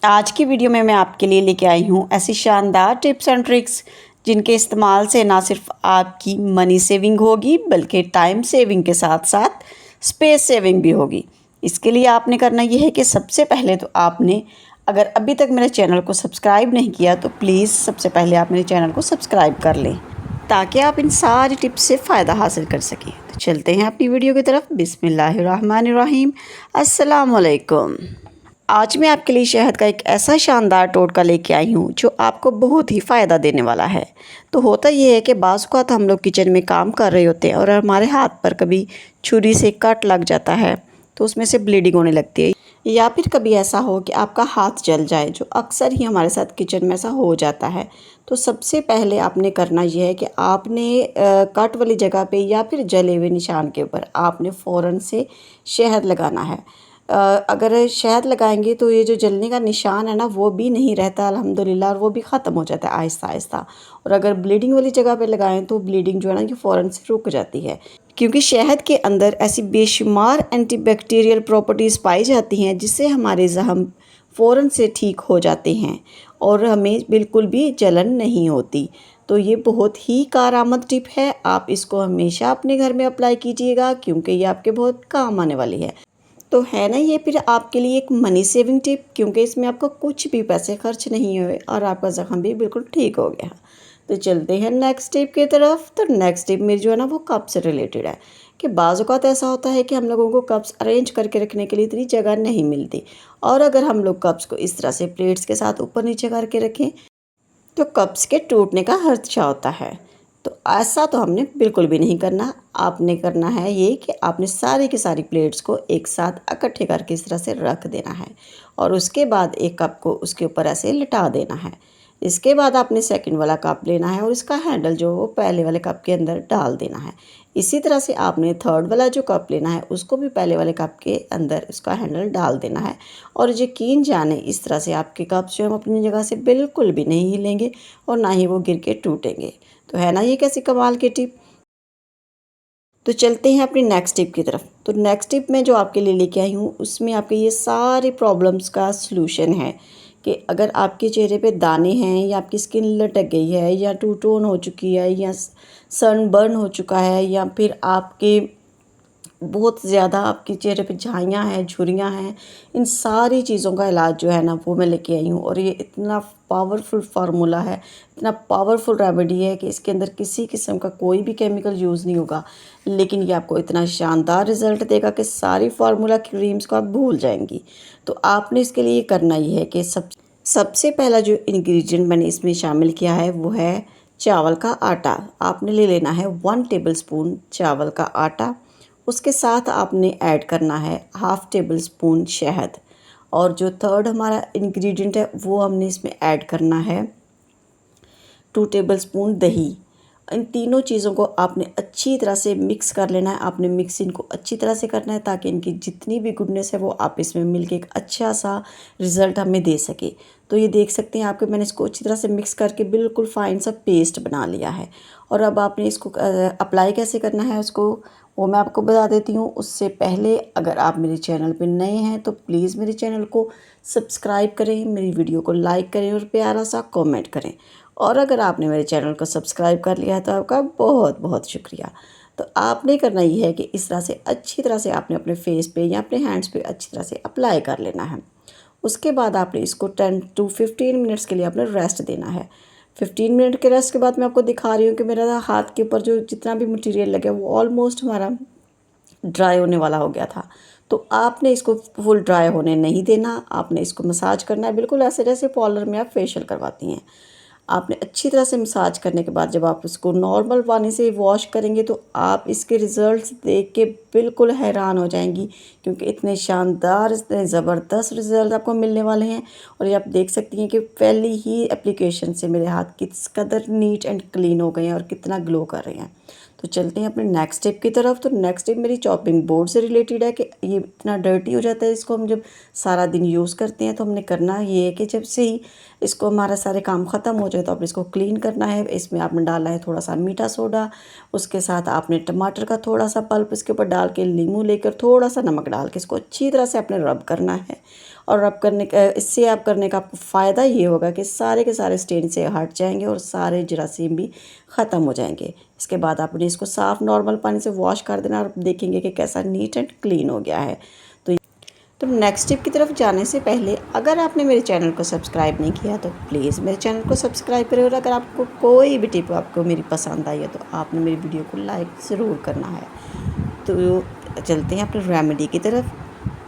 आज की वीडियो में मैं आपके लिए लेके आई हूँ ऐसी शानदार टिप्स एंड ट्रिक्स जिनके इस्तेमाल से ना सिर्फ आपकी मनी सेविंग होगी बल्कि टाइम सेविंग के साथ साथ स्पेस सेविंग भी होगी। इसके लिए आपने करना ये है कि सबसे पहले तो आपने अगर अभी तक मेरे चैनल को सब्सक्राइब नहीं किया तो प्लीज़ सबसे पहले आप मेरे चैनल को सब्सक्राइब कर लें ताकि आप इन सारी टिप्स से फ़ायदा हासिल कर सकें। तो चलते हैं अपनी वीडियो की तरफ। बिस्मिल्लाहिर्रहमानिर्रहीम। अस्सलाम वालेकुम। आज मैं आपके लिए शहद का एक ऐसा शानदार टोटका लेके आई हूँ जो आपको बहुत ही फ़ायदा देने वाला है। तो होता ये है कि बाज़ औक़ात हम लोग किचन में काम कर रहे होते हैं और हमारे हाथ पर कभी छुरी से कट लग जाता है तो उसमें से ब्लीडिंग होने लगती है, या फिर कभी ऐसा हो कि आपका हाथ जल जाए, जो अक्सर ही हमारे साथ किचन में ऐसा हो जाता है। तो सबसे पहले आपने करना यह है कि आपने कट वाली जगह पे या फिर जले हुए निशान के ऊपर आपने फ़ौरन से शहद लगाना है। अगर शहद लगाएंगे तो ये जो जलने का निशान है ना वो भी नहीं रहता अल्हम्दुलिल्लाह, और वो भी ख़त्म हो जाता है आहिस्ता आहिस्ता। और अगर ब्लीडिंग वाली जगह पे लगाएं तो ब्लीडिंग जो है ना ये फ़ौरन से रुक जाती है, क्योंकि शहद के अंदर ऐसी बेशुमार एंटीबैक्टीरियल प्रॉपर्टीज़ पाई जाती हैं जिससे हमारे ज़ख्म फ़ौरन से ठीक हो जाते हैं और हमें बिल्कुल भी जलन नहीं होती। तो ये बहुत ही कारआमद टिप है, आप इसको हमेशा अपने घर में अप्लाई कीजिएगा क्योंकि ये आपके बहुत काम आने वाली है। तो है ना ये फिर आपके लिए एक मनी सेविंग टिप, क्योंकि इसमें आपको कुछ भी पैसे खर्च नहीं हुए और आपका ज़ख्म भी बिल्कुल ठीक हो गया। तो चलते हैं नेक्स्ट टिप की तरफ। तो नेक्स्ट टिप मेरी जो है ना वो कप से रिलेटेड है कि बाज़ औक़ात ऐसा होता है कि हम लोगों को कप्स अरेंज करके रखने के लिए इतनी जगह नहीं मिलती, और अगर हम लोग कप्स को इस तरह से प्लेट्स के साथ ऊपर नीचे करके रखें तो कप्स के टूटने का खदशा होता है। तो ऐसा तो हमने बिल्कुल भी नहीं करना। आपने करना है ये कि आपने सारी की सारी प्लेट्स को एक साथ इकट्ठे करके इस तरह से रख देना है और उसके बाद एक कप को उसके ऊपर ऐसे लिटा देना है। इसके बाद आपने सेकंड वाला कप लेना है और इसका हैंडल जो वो पहले वाले कप के अंदर डाल देना है। इसी तरह से आपने थर्ड वाला जो कप लेना है उसको भी पहले वाले कप के अंदर उसका हैंडल डाल देना है। और यकीन जाने इस तरह से आपके कप्स जो हम अपनी जगह से बिल्कुल भी नहीं हिलेंगे और ना ही वो गिर के टूटेंगे। तो है ना ये कैसी कमाल की टिप। तो चलते हैं अपनी नेक्स्ट टिप की तरफ। तो नेक्स्ट टिप मैं जो आपके लिए लेके आई हूँ उसमें आपके ये सारे प्रॉब्लम्स का सलूशन है कि अगर आपके चेहरे पे दाने हैं या आपकी स्किन लटक गई है या टू टोन हो चुकी है या सनबर्न हो चुका है या फिर आपके बहुत ज़्यादा आपके चेहरे पे झाइयाँ हैं, झुर्रियाँ हैं, इन सारी चीज़ों का इलाज जो है ना वो मैं लेके आई हूँ। और ये इतना पावरफुल फार्मूला है, इतना पावरफुल रेमेडी है कि इसके अंदर किसी किस्म का कोई भी केमिकल यूज़ नहीं होगा, लेकिन ये आपको इतना शानदार रिज़ल्ट देगा कि सारी फार्मूला क्रीम्स को आप भूल जाएंगी। तो आपने इसके लिए करना ये है कि सबसे पहला जो इंग्रेडिएंट मैंने इसमें शामिल किया है वो है चावल का आटा। आपने ले लेना है 1 टेबलस्पून चावल का आटा। उसके साथ आपने ऐड करना है हाफ़ टेबल स्पून शहद, और जो थर्ड हमारा इंग्रेडिएंट है वो हमने इसमें ऐड करना है 2 टेबलस्पून दही। इन तीनों चीज़ों को आपने अच्छी तरह से मिक्स कर लेना है। आपने मिक्स इनको अच्छी तरह से करना है ताकि इनकी जितनी भी गुडनेस है वो आपस में मिलके एक अच्छा सा रिज़ल्ट हमें दे सके। तो ये देख सकते हैं आपके मैंने इसको अच्छी तरह से मिक्स करके बिल्कुल फ़ाइन सा पेस्ट बना लिया है। और अब आपने इसको अप्लाई कैसे करना है उसको वो मैं आपको बता देती हूँ। उससे पहले अगर आप मेरे चैनल पे नए हैं तो प्लीज़ मेरे चैनल को सब्सक्राइब करें, मेरी वीडियो को लाइक करें और प्यारा सा कमेंट करें। और अगर आपने मेरे चैनल को सब्सक्राइब कर लिया है तो आपका बहुत बहुत शुक्रिया। तो आपने करना ये है कि इस तरह से अच्छी तरह से आपने अपने फेस पे या अपने हैंड्स पे अच्छी तरह से अप्लाई कर लेना है। उसके बाद आपने इसको 10 to 15 मिनट्स के लिए आपने रेस्ट देना है। 15 मिनट के रेस्ट के बाद मैं आपको दिखा रही हूँ कि मेरा हाथ के ऊपर जो जितना भी मटेरियल लगा वो ऑलमोस्ट हमारा ड्राई होने वाला हो गया था। तो आपने इसको फुल ड्राई होने नहीं देना, आपने इसको मसाज करना है बिल्कुल ऐसे जैसे पार्लर में आप फेशियल करवाती हैं। आपने अच्छी तरह से मसाज करने के बाद जब आप इसको नॉर्मल पानी से वॉश करेंगे तो आप इसके रिज़ल्ट्स देख के बिल्कुल हैरान हो जाएंगी, क्योंकि इतने शानदार इतने ज़बरदस्त रिज़ल्ट आपको मिलने वाले हैं। और ये आप देख सकती हैं कि पहली ही एप्लीकेशन से मेरे हाथ किस कदर नीट एंड क्लीन हो गए हैं और कितना ग्लो कर रहे हैं। तो चलते हैं अपने नेक्स्ट स्टेप की तरफ। तो नेक्स्ट स्टेप मेरी चॉपिंग बोर्ड से रिलेटेड है कि ये इतना डर्टी हो जाता है, इसको हम जब सारा दिन यूज़ करते हैं तो हमने करना ये है कि जब से ही इसको हमारा सारे काम ख़त्म हो जाए तो आपने इसको क्लीन करना है। इसमें आपने डालना है थोड़ा सा मीठा सोडा, उसके साथ आपने टमाटर का थोड़ा सा पल्प इसके ऊपर डाल के, नींबू लेकर थोड़ा सा नमक डाल के इसको अच्छी तरह से आपने रब करना है। और अब इससे आप करने का आपको फ़ायदा ये होगा कि सारे के सारे स्टेन से हट जाएंगे और सारे जरासीम भी ख़त्म हो जाएंगे। इसके बाद आपने इसको साफ़ नॉर्मल पानी से वॉश कर देना और देखेंगे कि कैसा नीट एंड क्लीन हो गया है। तो नेक्स्ट टिप की तरफ जाने से पहले अगर आपने मेरे चैनल को सब्सक्राइब नहीं किया तो प्लीज़ मेरे चैनल को सब्सक्राइब करें, और अगर आपको कोई भी टिप आपको मेरी पसंद आई है तो आपने मेरी वीडियो को लाइक ज़रूर करना है। तो चलते हैं अपने रेमेडी की तरफ।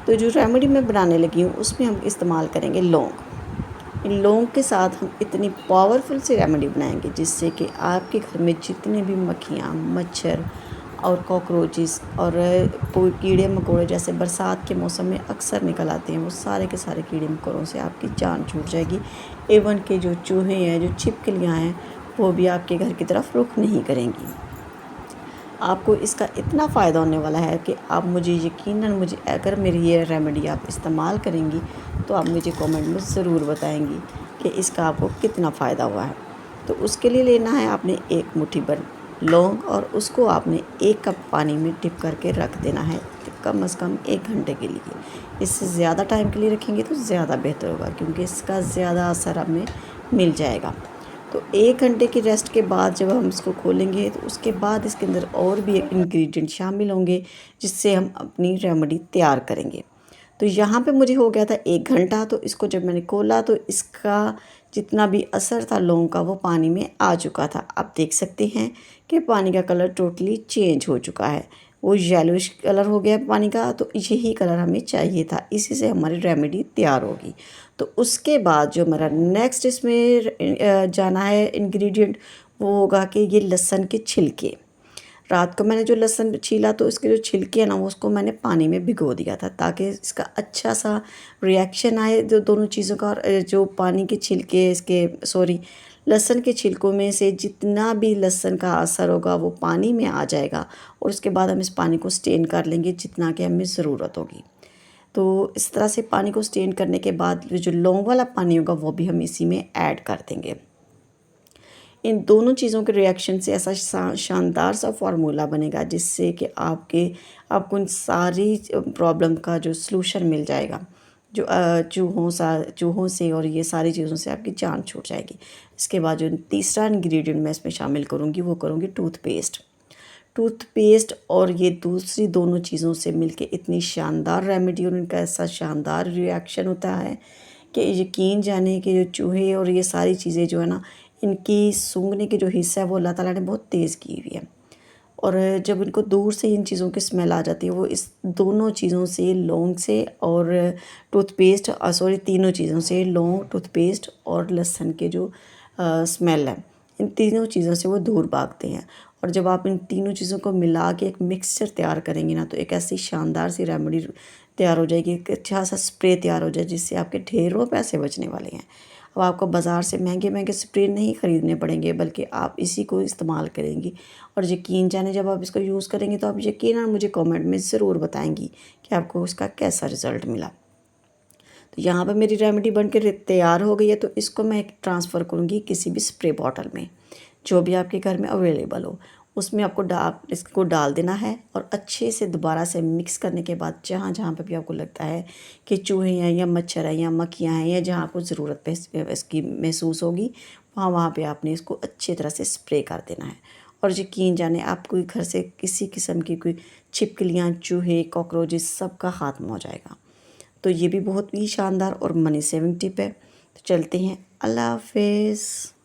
तो जो रेमेडी मैं बनाने लगी हूँ उसमें हम इस्तेमाल करेंगे लौंग। इन लौंग के साथ हम इतनी पावरफुल सी रेमेडी बनाएंगे जिससे कि आपके घर में जितने भी मक्खियाँ, मच्छर और कॉकरोचेस और कोई कीड़े मकोड़े जैसे बरसात के मौसम में अक्सर निकल आते हैं, वो सारे के सारे कीड़े मकोड़ों से आपकी जान छूट जाएगी। एवन के जो चूहे हैं, जो छिपकलियाँ हैं, वो भी आपके घर की तरफ रुख नहीं करेंगी। आपको इसका इतना फ़ायदा होने वाला है कि आप मुझे अगर मेरी ये रेमेडी आप इस्तेमाल करेंगी तो आप मुझे कमेंट में ज़रूर बताएंगी कि इसका आपको कितना फ़ायदा हुआ है। तो उसके लिए लेना है आपने एक मुट्ठी भर लौंग और उसको आपने 1 कप पानी में डिप करके रख देना है कम से कम 1 घंटे के लिए। इससे ज़्यादा टाइम के लिए रखेंगे तो ज़्यादा बेहतर होगा क्योंकि इसका ज़्यादा असर हमें मिल जाएगा। तो 1 घंटे की रेस्ट के बाद जब हम इसको खोलेंगे तो उसके बाद इसके अंदर और भी इंग्रेडिएंट शामिल होंगे जिससे हम अपनी रेमेडी तैयार करेंगे। तो यहाँ पे मुझे हो गया था 1 घंटा, तो इसको जब मैंने खोला तो इसका जितना भी असर था लौंग का वो पानी में आ चुका था। आप देख सकते हैं कि पानी का कलर टोटली चेंज हो चुका है, वो येलोइश कलर हो गया पानी का। तो यही कलर हमें चाहिए था, इसी से हमारी रेमेडी तैयार होगी। तो उसके बाद जो हमारा नेक्स्ट इसमें जाना है इंग्रेडिएंट वो होगा कि ये लहसुन के छिलके। रात को मैंने जो लहसुन छीला तो इसके जो छिलके हैं ना वो उसको मैंने पानी में भिगो दिया था ताकि इसका अच्छा सा रिएक्शन आए जो दोनों चीज़ों का। और जो पानी के छिलके लहसुन के छिलकों में से जितना भी लहसुन का असर होगा वो पानी में आ जाएगा और उसके बाद हम इस पानी को स्टेन कर लेंगे जितना कि हमें ज़रूरत होगी। तो इस तरह से पानी को स्टेन करने के बाद जो लौंग वाला पानी होगा वो भी हम इसी में ऐड कर देंगे। इन दोनों चीज़ों के रिएक्शन से ऐसा शानदार सा फार्मूला बनेगा जिससे कि आपको इन सारी प्रॉब्लम का जो सलूशन मिल जाएगा। जो चूहों से और ये सारी चीज़ों से आपकी जान छूट जाएगी। इसके बाद जो तीसरा इंग्रेडिएंट मैं इसमें शामिल करूँगी वो करूँगी टूथपेस्ट और ये दूसरी दोनों चीज़ों से मिलके इतनी शानदार रेमेडी और इनका ऐसा शानदार रिएक्शन होता है कि यकीन जाने कि जो चूहे और ये सारी चीज़ें जो है ना, इनकी सूंघने की जो हिस्सा है वो अल्लाह ताला ने बहुत तेज़ की हुई है। और जब इनको दूर से इन चीज़ों की स्मेल आ जाती है वो इस दोनों चीज़ों से लौंग से और तीनों चीज़ों से लौंग, टूथपेस्ट और लहसुन के जो स्मेल है, इन तीनों चीज़ों से वो दूर भागते हैं। और जब आप इन तीनों चीज़ों को मिला के एक मिक्सचर तैयार करेंगे ना तो एक ऐसी शानदार सी रेमेडी तैयार हो जाएगी, एक अच्छा सा स्प्रे तैयार हो जाए जिससे आपके ढेरों पैसे बचने वाले हैं। अब आपको बाज़ार से महंगे महंगे स्प्रे नहीं ख़रीदने पड़ेंगे बल्कि आप इसी को इस्तेमाल करेंगी। और यकीन जाने जब आप इसको यूज़ करेंगे तो आप यकीनन मुझे कमेंट में ज़रूर बताएंगी कि आपको उसका कैसा रिज़ल्ट मिला। तो यहाँ पर मेरी रेमेडी बन के तैयार हो गई है, तो इसको मैं ट्रांसफ़र करूँगी किसी भी स्प्रे बॉटल में जो भी आपके घर में अवेलेबल हो। उसमें आपको इसको डाल देना है और अच्छे से दोबारा से मिक्स करने के बाद जहाँ जहाँ पर भी आपको लगता है कि चूहे हैं या मच्छर हैं या मक्खियाँ हैं या जहाँ आपको ज़रूरत इसकी महसूस होगी वहाँ पे आपने इसको अच्छी तरह से स्प्रे कर देना है। और यकीन जाने आपको घर से किसी किस्म की कोई छिपकलियाँ, चूहे, कॉकरोचेस सबका ख़त्म हो जाएगा। तो ये भी बहुत ही शानदार और मनी सेविंग टिप है। तो चलते हैं, अल्लाह हाफिज़।